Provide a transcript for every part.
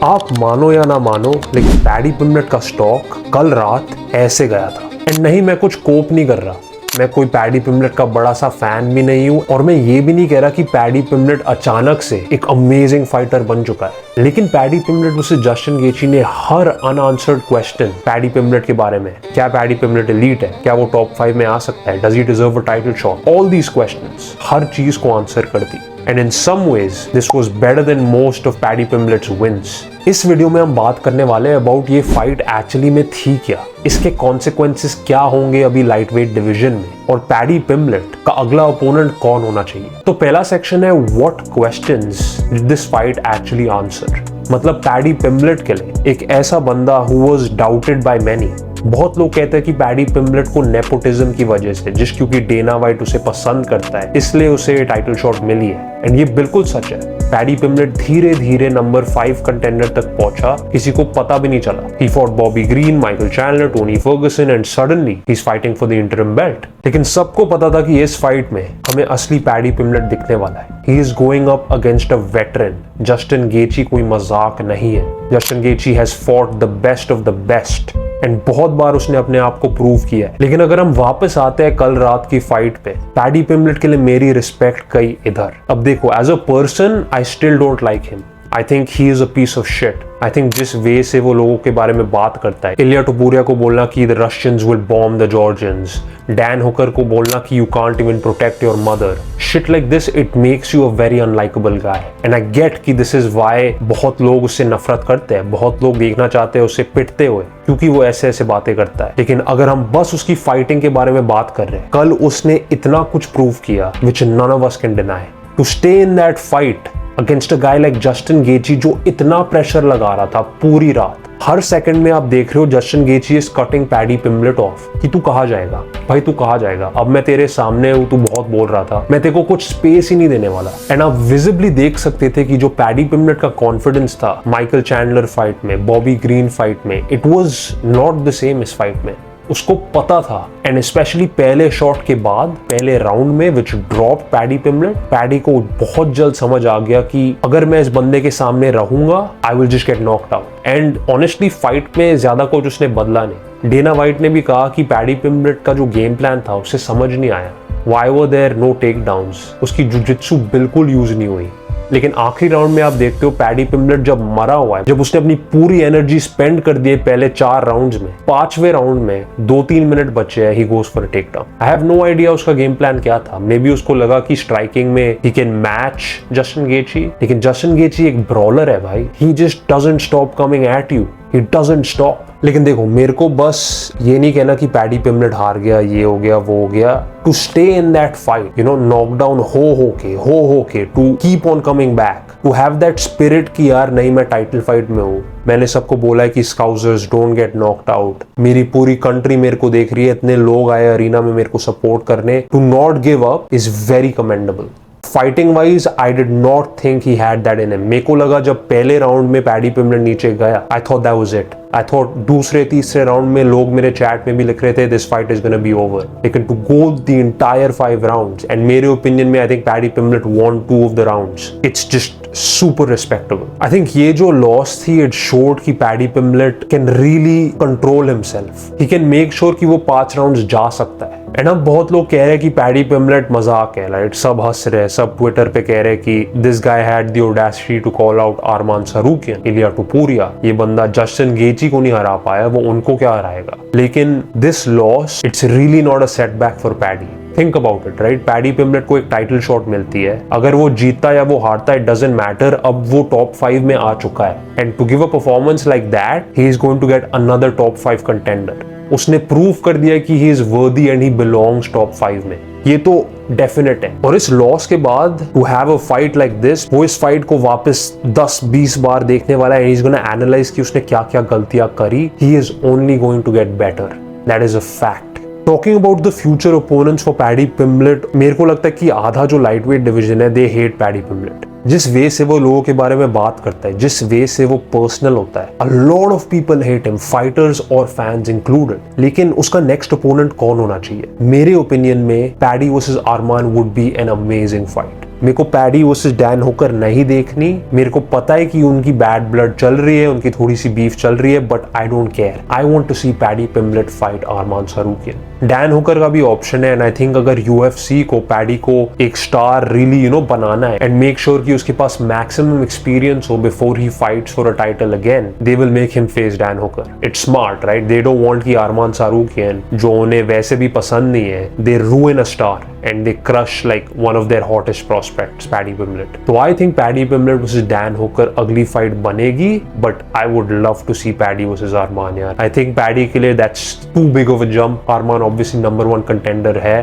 आप मानो या ना मानो, लेकिन पैडी पिम्बलेट का स्टॉक कल रात ऐसे गया था। एंड नहीं, मैं कुछ कोप नहीं कर रहा, मैं कोई पैडी पिम्बलेट का बड़ा सा फैन भी नहीं हूं, और मैं ये भी नहीं कह रहा कि पैडी पिम्बलेट अचानक से एक अमेजिंग फाइटर बन चुका है। लेकिन पैडी पिम्बलेट वर्सेस जस्टिन गेची ने हर अनआंसर्ड क्वेश्चन पैडी पिम्बलेट के बारे में, क्या पैडी पिम्बलेट एलीट है, क्या वो टॉप 5 में आ सकता है, does he deserve a title shot, all these questions हर चीज को आंसर कर दी। And in some ways, this was better than most of Paddy Pimblett's wins. इस वीडियो में हम बात करने वाले हैं अबाउट ये फाइट एक्चुअली में थी क्या, इसके कॉन्सिक्वेंसेस क्या होंगे अभी लाइट वेट डिवीजन में, और पैडी पिम्बलेट का अगला ओपोनेंट कौन होना चाहिए। तो पहला सेक्शन है what questions did this fight actually answer. मतलब पैडी पिम्बलेट के लिए एक ऐसा बंदा who was doubted by many. बहुत लोग कहते हैं कि पैडी पिम्बलेट को नेपोटिज्म की वजह से, जिस क्योंकि डेना वाइट उसे पसंद करता है, इसलिए उसे टाइटल शॉट मिली है। एंड ये बिल्कुल सच है। पैडी पिम्बलेट धीरे धीरे नंबर 5 कंटेंडर तक पहुंचा, किसी को पता भी नहीं चला। He fought Bobby Green, Michael Chandler, Tony Ferguson, and suddenly he is fighting for the interim belt. लेकिन सबको पता था कि इस फाइट में हमें असली पैडी पिम्बलेट दिखने वाला है। He is going up against a veteran. Justin गेची कोई मजाक नहीं है। Justin गेची has fought the best of the best, and बहुत बार उसने अपने आप को प्रूव किया है। लेकिन अगर हम वापस आते हैं कल रात की फाइट पे, पैडी पिम्बलेट के लिए मेरी रिस्पेक्ट कई इधर। अब देखो, as a person I still don't like him. I think he is a piece of shit. I think जिस वे से वो लोगों के बारे में बात करता है, इलिया टोपुरिया को बोलना कि the Russians will bomb the Georgians, Dan Hooker को बोलना कि you can't even protect your mother, shit like this, it makes you a very unlikeable guy. And I get कि दिस इज व्हाई बहुत लोग उससे नफरत करते हैं, बहुत लोग देखना चाहते हैं उसे पिटते हुए, क्योंकि वो ऐसे ऐसे बातें करता है। लेकिन अगर हम बस उसकी फाइटिंग के बारे में बात कर रहे हैं, कल उसने इतना कुछ प्रूव किया which none of us can deny. To stay in that fight against a guy like Justin Gaethje, जो इतना प्रेशर लगा रहा था पूरी रात, हर सेकंड में आप देख रहे हो Justin गेची is cutting paddy पिम्बलेट of कि तू कहाँ जाएगा भाई, तू कहाँ जाएगा, अब मैं तेरे सामने हूँ, तू बहुत बोल रहा था, मैं तेरे को कुछ स्पेस ही नहीं देने वाला। एंड आप विजिबली देख सकते थे कि जो पैडी पिम्बलेट का कॉन्फिडेंस था माइकल चैंडलर फाइट में, बॉबी ग्रीन फाइट में, it was not the same इस फाइट में। उसको पता था, एंड स्पेशली पहले शॉट के बाद, पहले राउंड में विच ड्रॉप पैडी पिम्बलेट, पैडी को बहुत जल्द समझ आ गया कि अगर मैं इस बंदे के सामने रहूंगा, I will just get knocked out. And honestly fight में ज्यादा कुछ उसने बदला नहीं। डेना वाइट ने भी कहा कि पैडी पिम्बलेट का जो गेम प्लान था उसे समझ नहीं आया। Why were there no takedowns, उसकी जुजित्सु बिल्कुल यूज नहीं हुई। लेकिन आखिरी राउंड में आप देखते हो पैडी पिम्बलेट जब मरा हुआ है, जब उसने अपनी पूरी एनर्जी स्पेंड कर दी है पहले 4 राउंड्स में, 5वें राउंड में 2-3 मिनट बचे हैं, he goes for a takedown. I have no idea उसका गेम प्लान क्या था। मे बी उसको लगा कि स्ट्राइकिंग में he can match Justin Gaethje, लेकिन जस्टिन गेची एक ब्रॉलर है भाई, he just doesn't stop coming at you, he doesn't stop. लेकिन देखो, मेरे को बस ये नहीं कहना कि पैडी पिम्बलेट हार गया, ये हो गया, वो हो गया। To stay in that fight, you know, knockdown हो के to keep on coming back, to have that spirit कि यार नहीं, मैं टाइटल फाइट में हूँ। मैंने सबको बोला है कि स्काउजर्स डोंट गेट नॉक्ड आउट, मेरी पूरी कंट्री मेरे को देख रही है, इतने लोग आए अरीना में मेरे को सपोर्ट करने। To not give up is very commendable. Fighting wise I did not think he had that in him. मेरे को लगा जब पहले राउंड में पैडी पिम्बलेट नीचे गया, I thought that was it. I thought दूसरे तीसरे राउंड में लोग मेरे चैट में भी लिख रहे थे this fight is gonna be over. लेकिन to go the entire 5 rounds, and मेरे ओपिनियन में I think Paddy Pimblett won 2 of the rounds, it's just super respectable. I think ये जो लॉस थी, इट शोड कि Paddy Pimblett can really control himself, he can make sure कि वो 5 rounds जा सकता है। एंड अब बहुत लोग कह रहे हैं कि पैडी पिम्बलेट मजाक है, राइट, सब हंस रहे हैं, सब ट्विटर पे कह रहे हैं कि this guy had the audacity to call out Arman Tsarukyan, Ilia Topuria, ये बंदा जस्टिन गेची को नहीं हरा पाया, वो उनको क्या हराएगा। लेकिन this loss, it's really not a setback for paddy. Think about it, right, paddy पिम्बलेट को एक टाइटल शॉट मिलती है, अगर वो जीतता या वो हारता, इट डजंट मैटर, अब वो टॉप 5 में आ चुका है। And to give a performance like that, he is going to get another top 5 contender. उसने प्रूव कर दिया कि he is worthy and he belongs top 5 में, ये तो डेफिनेट है। और इस लॉस के बाद to have a fight like this, वो इस फाइट को वापस 10-20 बार देखने वाला है, इज गोना एनालाइज कि उसने क्या क्या गलतियां करी। He is only going to get better, that is a fact. Talking about the future opponents for Paddy Pimblett, मेरे को लगता है कि आधा जो लाइट वेट डिवीजन है, दे हेट पैडी पिम्बलेट। जिस वे से वो लोगों के बारे में बात करता है, जिस वे से वो पर्सनल होता है, a lot of people hate him, fighters और fans included। लेकिन उसका नेक्स्ट ओपोनेंट कौन होना चाहिए? मेरे ओपिनियन में paddy versus Arman would be an amazing fight। मेरे को पैडी वर्सेस डैन हुकर नहीं देखनी। मेरे को पता है कि उनकी बैड ब्लड चल रही है, उनकी थोड़ी सी बीफ चल रही है, but I don't care. I want to see Paddy Pimblett fight Arman Tsarukyan. Dan Hooker का भी ऑप्शन है, एंड आई थिंक अगर यूएफसी को पैडी को एक स्टार रियली बनाना है एंड मेक श्योर कि उसके पास मैक्सिमम एक्सपीरियंस हो before he fights for a title again, they will make him face Dan Hooker. It's smart, right? They don't want कि अरमान Tsarukyan, जो उन्हें वैसे भी पसंद नहीं है, they ruin a star and they crush like one of their hottest prospects, Paddy Pimblett. So I think Paddy Pimblett versus Dan Hooker अगली fight बनेगी, but I would love to see Paddy versus Arman यार. I think Paddy के लिए that's too big of a jump. Arman obviously #1 contender है,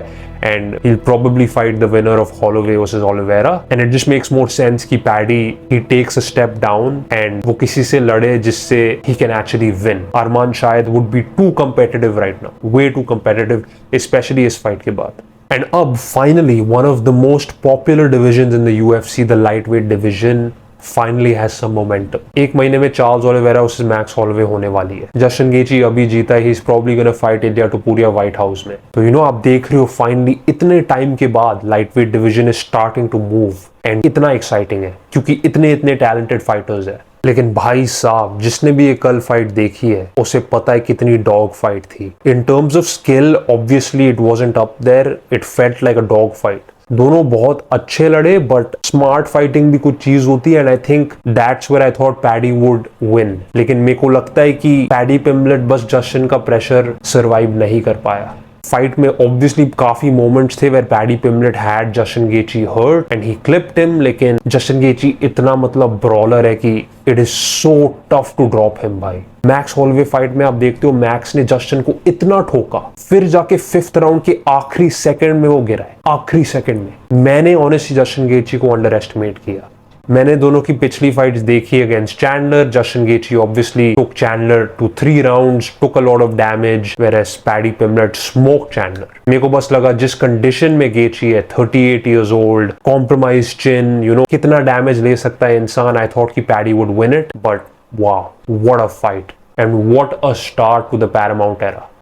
and he'll probably fight the winner of Holloway versus Oliveira, and it just makes more sense कि Paddy he takes a step down and वो किसी से लड़े जिससे he can actually win. Arman शायद would be too competitive right now, way too competitive, especially इस fight के बाद. And अब finally one of the most popular divisions in the UFC, the lightweight division, finally has some momentum. एक महीने में Charles Oliveira versus Max Holloway होने वाली है। जस्टिन गेची अभी जीता, he is probably gonna fight Ilia Topuria white house में। तो आप देख रहे हो फाइनली इतने टाइम के बाद lightweight division is starting to move, and इतना एक्साइटिंग है क्योंकि इतने टैलेंटेड फाइटर्स है। लेकिन भाई साहब, जिसने भी ये कल फाइट देखी है उसे पता है कितनी डॉग फाइट थी। In terms of skill obviously it wasn't up there, it felt like a dog fight. दोनों बहुत अच्छे लड़े, बट स्मार्ट फाइटिंग भी कुछ चीज होती है, and I think that's where I thought Paddy would win. लेकिन मेरे को लगता है कि पैडी पिम्बलेट बस जस्टिन का प्रेशर सर्वाइव नहीं कर पाया। फाइट में ऑब्वियसली काफी मोमेंट्स थे where Paddy Pimblett had Justin Gaethje hurt and he clipped him, लेकिन जस्टिन गेची इतना ब्रॉलर है कि it is so tough to drop him भाई। मैक्स हॉलोवे फाइट में आप देखते हो मैक्स ने जस्टिन को इतना ठोका, फिर जाके 5th राउंड के आखिरी सेकंड में वो गिरा है, आखिरी सेकंड में। मैंने ऑनेस्टली जस्टिन गेची को अंडर एस्टिमेट किया। मैंने दोनों की पिछली फाइट्स देखी against Chandler. Justin गेची obviously took Chandler to 3 rounds, took a lot of damage, whereas Paddy Pimblett smoked Chandler. मेरे को बस लगा जिस कंडीशन में गेची है, 38 years old, compromised chin, कितना डैमेज ले सकता है इंसान। I thought कि Paddy would win it, but wow, what a fight and what a start to the Paramount era.